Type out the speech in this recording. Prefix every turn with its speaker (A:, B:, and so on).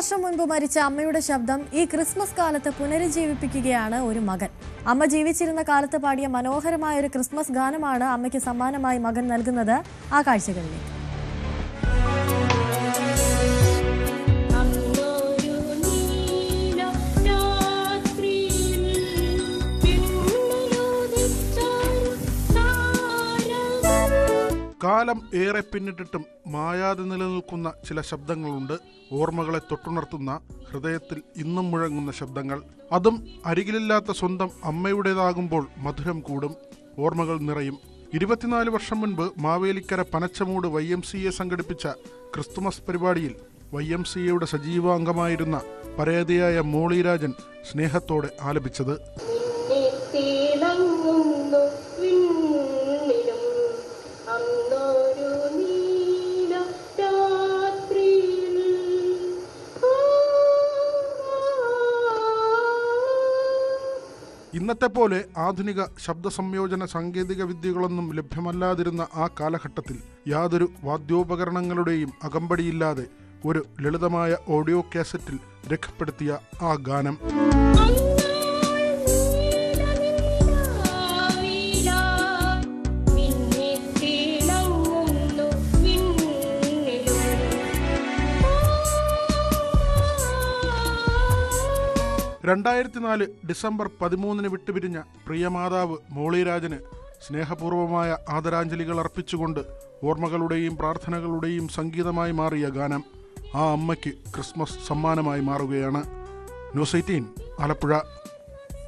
A: വർഷം മുൻപ് മരിച്ച അമ്മയുടെ ശബ്ദം ഈ ക്രിസ്മസ് കാലത്ത് പുനരുജ്ജീവിപ്പിക്കുകയാണ് ഒരു മകൻ. അമ്മ ജീവിച്ചിരുന്ന കാലത്ത് പാടിയ മനോഹരമായ ഒരു ക്രിസ്മസ് ഗാനമാണ് അമ്മയ്ക്ക് സമ്മാനമായി മകൻ നൽകുന്നത്. ആ കാഴ്ചകളിലേക്ക്.
B: കാലം ഏറെ പിന്നിട്ടിട്ടും മായാതെ നിലനിൽക്കുന്ന ചില ശബ്ദങ്ങളുണ്ട്. ഓർമ്മകളെ തൊട്ടുണർത്തുന്ന, ഹൃദയത്തിൽ ഇന്നും മുഴങ്ങുന്ന ശബ്ദങ്ങൾ. അതും അരികിലില്ലാത്ത സ്വന്തം അമ്മയുടേതാകുമ്പോൾ മധുരം കൂടും, ഓർമ്മകൾ നിറയും. 24 വർഷം മുൻപ് മാവേലിക്കര പനച്ചമൂട് YMCA സംഘടിപ്പിച്ച ക്രിസ്തുമസ് പരിപാടിയിൽ YMCAയുടെ സജീവാംഗമായിരുന്ന പരേതയായ മോളിരാജൻ സ്നേഹത്തോടെ ആലപിച്ചത്. ഇന്നത്തെ പോലെ ആധുനിക ശബ്ദ സംയോജന സാങ്കേതിക വിദ്യകളൊന്നും ലഭ്യമല്ലാതിരുന്ന ആ കാലഘട്ടത്തിൽ യാതൊരു വാദ്യോപകരണങ്ങളുടെയും അകമ്പടിയില്ലാതെ ഒരു ലളിതമായ ഓഡിയോ കാസറ്റിൽ രേഖപ്പെടുത്തിയ ആ ഗാനം ഡിസംബർ 13 വിട്ടുപിരിഞ്ഞ പ്രിയമാതാവ് മോളിരാജന് സ്നേഹപൂർവമായ ആദരാഞ്ജലികൾ അർപ്പിച്ചുകൊണ്ട് ഓർമ്മകളുടെയും പ്രാർത്ഥനകളുടെയും സംഗീതമായി മാറിയ ഗാനം ആ അമ്മയ്ക്ക് ക്രിസ്മസ് സമ്മാനമായി മാറുകയാണ്. ന്യൂസ് 18 ആലപ്പുഴ.